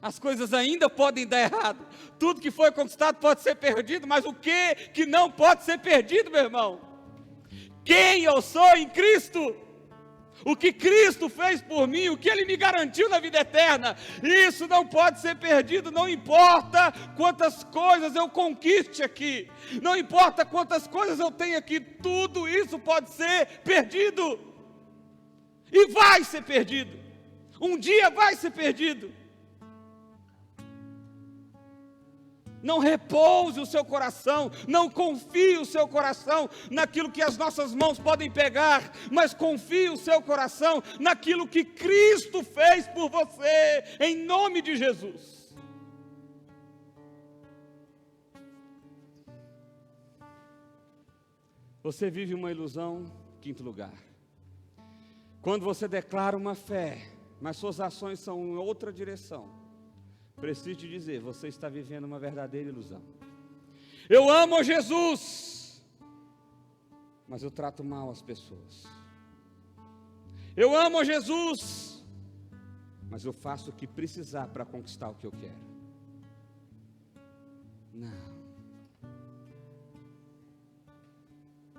As coisas ainda podem dar errado. Tudo que foi conquistado pode ser perdido, mas o que não pode ser perdido, meu irmão? Quem eu sou em Cristo? O que Cristo fez por mim, o que Ele me garantiu na vida eterna, isso não pode ser perdido. Não importa quantas coisas eu conquiste aqui, não importa quantas coisas eu tenho aqui, tudo isso pode ser perdido. E vai ser perdido. Um dia vai ser perdido. Não repouse o seu coração, não confie o seu coração naquilo que as nossas mãos podem pegar, mas confie o seu coração naquilo que Cristo fez por você, em nome de Jesus. Você vive uma ilusão, quinto lugar. Quando você declara uma fé, mas suas ações são em outra direção, preciso te dizer, você está vivendo uma verdadeira ilusão. Eu amo Jesus, mas eu trato mal as pessoas. Eu amo Jesus, mas eu faço o que precisar para conquistar o que eu quero. Não.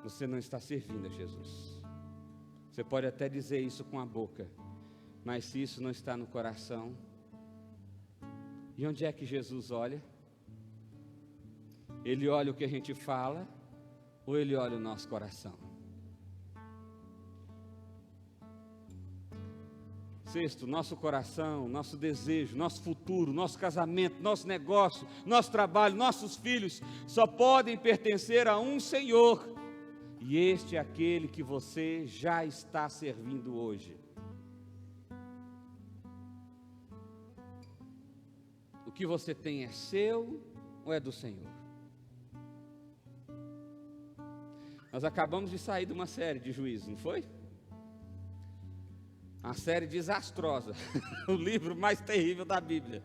Você não está servindo a Jesus. Você pode até dizer isso com a boca, mas se isso não está no coração, e onde é que Jesus olha? Ele olha o que a gente fala, ou Ele olha o nosso coração? Sexto, nosso coração, nosso desejo, nosso futuro, nosso casamento, nosso negócio, nosso trabalho, nossos filhos, só podem pertencer a um Senhor, e este é aquele que você já está servindo hoje. O que você tem é seu ou é do Senhor? Nós acabamos de sair de uma série de Juízes, não foi? Uma série desastrosa, o livro mais terrível da Bíblia.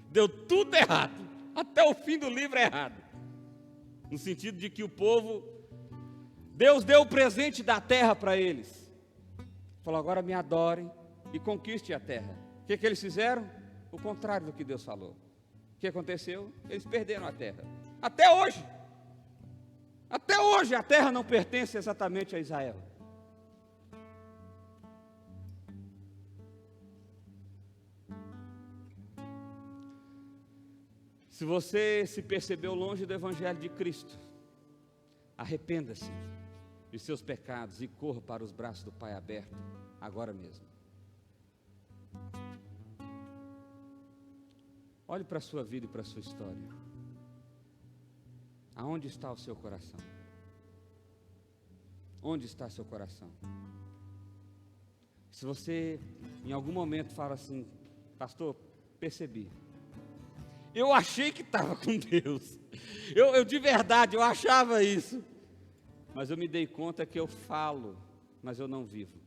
Deu tudo errado, até o fim do livro é errado. No sentido de que o povo, Deus deu o presente da terra para eles. Falou, agora me adorem e conquiste a terra. O que eles fizeram? O contrário do que Deus falou. O que aconteceu? Eles perderam a terra. Até hoje a terra não pertence exatamente a Israel. Se você se percebeu longe do Evangelho de Cristo, arrependa-se de seus pecados e corra para os braços do Pai aberto, agora mesmo. Olhe para a sua vida e para a sua história. Aonde está o seu coração? Onde está seu coração? Se você em algum momento fala assim, pastor, percebi, eu achei que estava com Deus, eu de verdade, eu achava isso, mas eu me dei conta que eu falo, mas eu não vivo.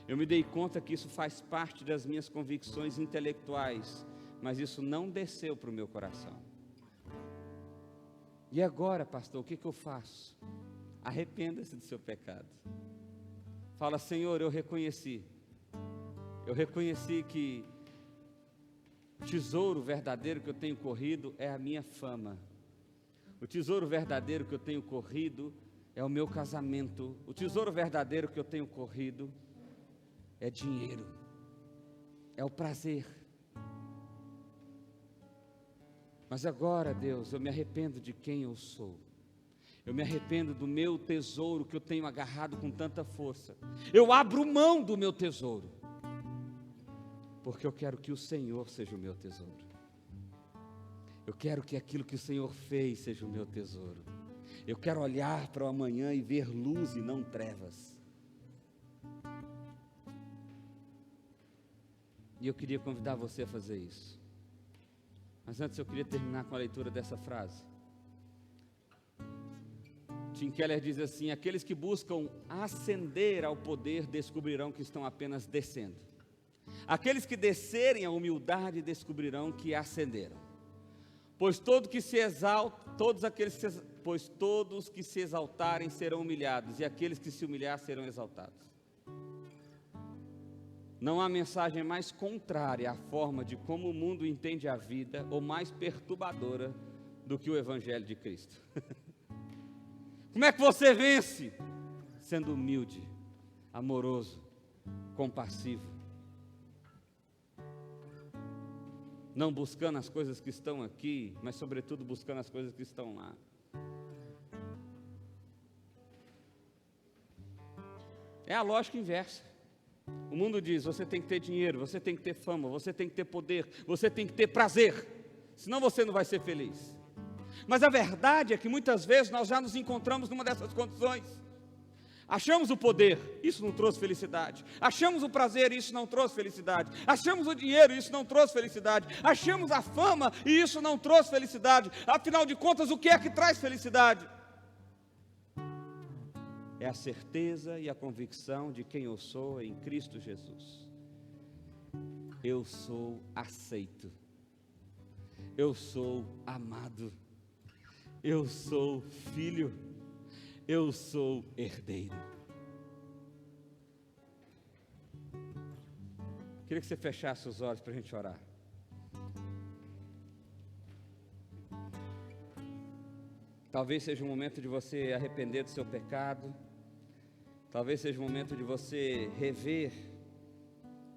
Eu me dei conta que isso faz parte das minhas convicções intelectuais, mas isso não desceu para o meu coração. E agora, pastor, o que eu faço? Arrependa-se do seu pecado. Fala, Senhor, eu reconheci que o tesouro verdadeiro que eu tenho corrido é a minha fama. O tesouro verdadeiro que eu tenho corrido é o meu casamento. O tesouro verdadeiro que eu tenho corrido é dinheiro, é o prazer. Mas agora, Deus, eu me arrependo de quem eu sou. Eu me arrependo do meu tesouro que eu tenho agarrado com tanta força. Eu abro mão do meu tesouro, porque eu quero que o Senhor seja o meu tesouro. Eu quero que aquilo que o Senhor fez seja o meu tesouro. Eu quero olhar para o amanhã e ver luz e não trevas. E eu queria convidar você a fazer isso. Mas antes eu queria terminar com a leitura dessa frase. Tim Keller diz assim: aqueles que buscam ascender ao poder descobrirão que estão apenas descendo. Aqueles que descerem à humildade descobrirão que ascenderam. Pois todos que se exaltarem serão humilhados, e aqueles que se humilharem serão exaltados. Não há mensagem mais contrária à forma de como o mundo entende a vida, ou mais perturbadora do que o Evangelho de Cristo. Como é que você vence? Sendo humilde, amoroso, compassivo. Não buscando as coisas que estão aqui, mas sobretudo buscando as coisas que estão lá. É a lógica inversa. O mundo diz, você tem que ter dinheiro, você tem que ter fama, você tem que ter poder, você tem que ter prazer, senão você não vai ser feliz. Mas a verdade é que muitas vezes nós já nos encontramos numa dessas condições. Achamos o poder, isso não trouxe felicidade. Achamos o prazer, isso não trouxe felicidade. Achamos o dinheiro, isso não trouxe felicidade. Achamos a fama, e isso não trouxe felicidade. Afinal de contas, o que é que traz felicidade? É a certeza e a convicção de quem eu sou em Cristo Jesus. Eu sou aceito. Eu sou amado. Eu sou filho. Eu sou herdeiro. Queria que você fechasse os olhos para a gente orar. Talvez seja o momento de você arrepender do seu pecado. Talvez seja o momento de você rever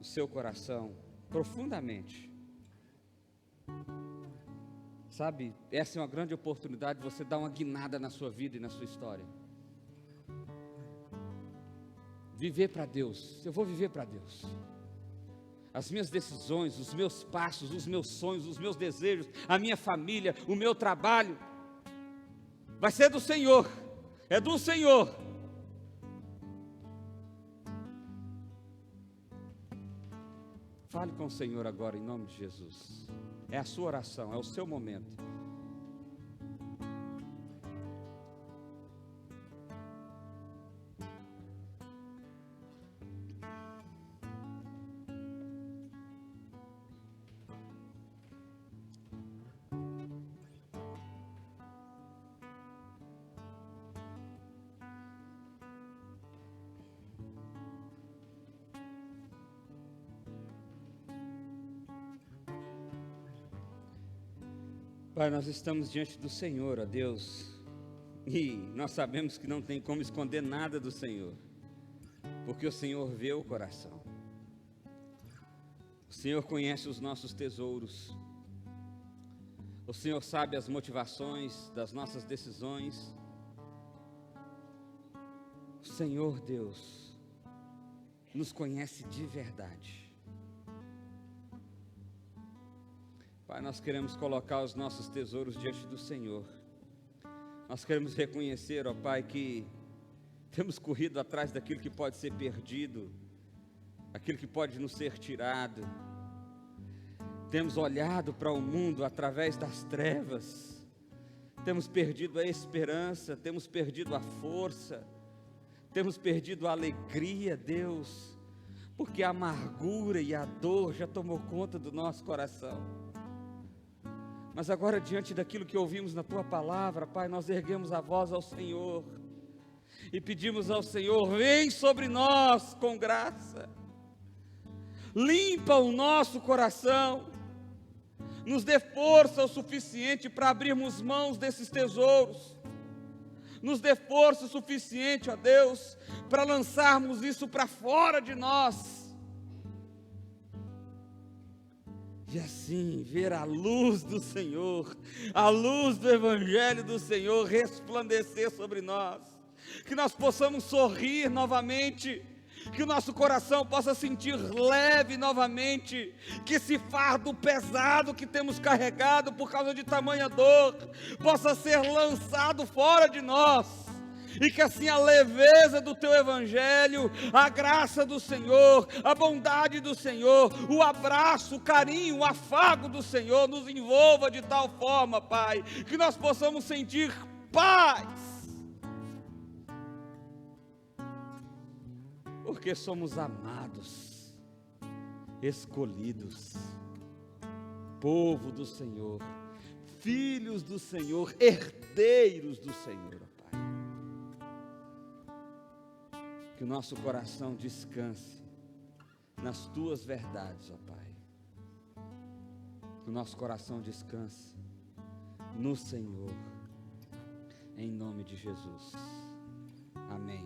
o seu coração profundamente. Sabe, essa é uma grande oportunidade de você dar uma guinada na sua vida e na sua história. Viver para Deus. Eu vou viver para Deus. As minhas decisões, os meus passos, os meus sonhos, os meus desejos, a minha família, o meu trabalho, vai ser do Senhor. É do Senhor. Fale com o Senhor agora em nome de Jesus. É a sua oração, é o seu momento. Pai, nós estamos diante do Senhor, ó Deus, e nós sabemos que não tem como esconder nada do Senhor, porque o Senhor vê o coração. O Senhor conhece os nossos tesouros. O Senhor sabe as motivações das nossas decisões. O Senhor, Deus, nos conhece de verdade. Pai, nós queremos colocar os nossos tesouros diante do Senhor. Nós queremos reconhecer, ó Pai, que temos corrido atrás daquilo que pode ser perdido, aquilo que pode nos ser tirado. Temos olhado para o mundo através das trevas. Temos perdido a esperança, temos perdido a força, temos perdido a alegria, Deus, porque a amargura e a dor já tomou conta do nosso coração. Mas agora, diante daquilo que ouvimos na Tua palavra, Pai, nós erguemos a voz ao Senhor e pedimos ao Senhor: vem sobre nós com graça, limpa o nosso coração, nos dê força o suficiente para abrirmos mãos desses tesouros, nos dê força o suficiente, ó Deus, para lançarmos isso para fora de nós, e assim ver a luz do Senhor, a luz do Evangelho do Senhor resplandecer sobre nós, que nós possamos sorrir novamente, que o nosso coração possa sentir leve novamente, que esse fardo pesado que temos carregado por causa de tamanha dor, possa ser lançado fora de nós, e que assim a leveza do Teu Evangelho, a graça do Senhor, a bondade do Senhor, o abraço, o carinho, o afago do Senhor nos envolva de tal forma, Pai, que nós possamos sentir paz, porque somos amados, escolhidos, povo do Senhor, filhos do Senhor, herdeiros do Senhor. Que o nosso coração descanse nas Tuas verdades, ó Pai. Que o nosso coração descanse no Senhor, em nome de Jesus. Amém.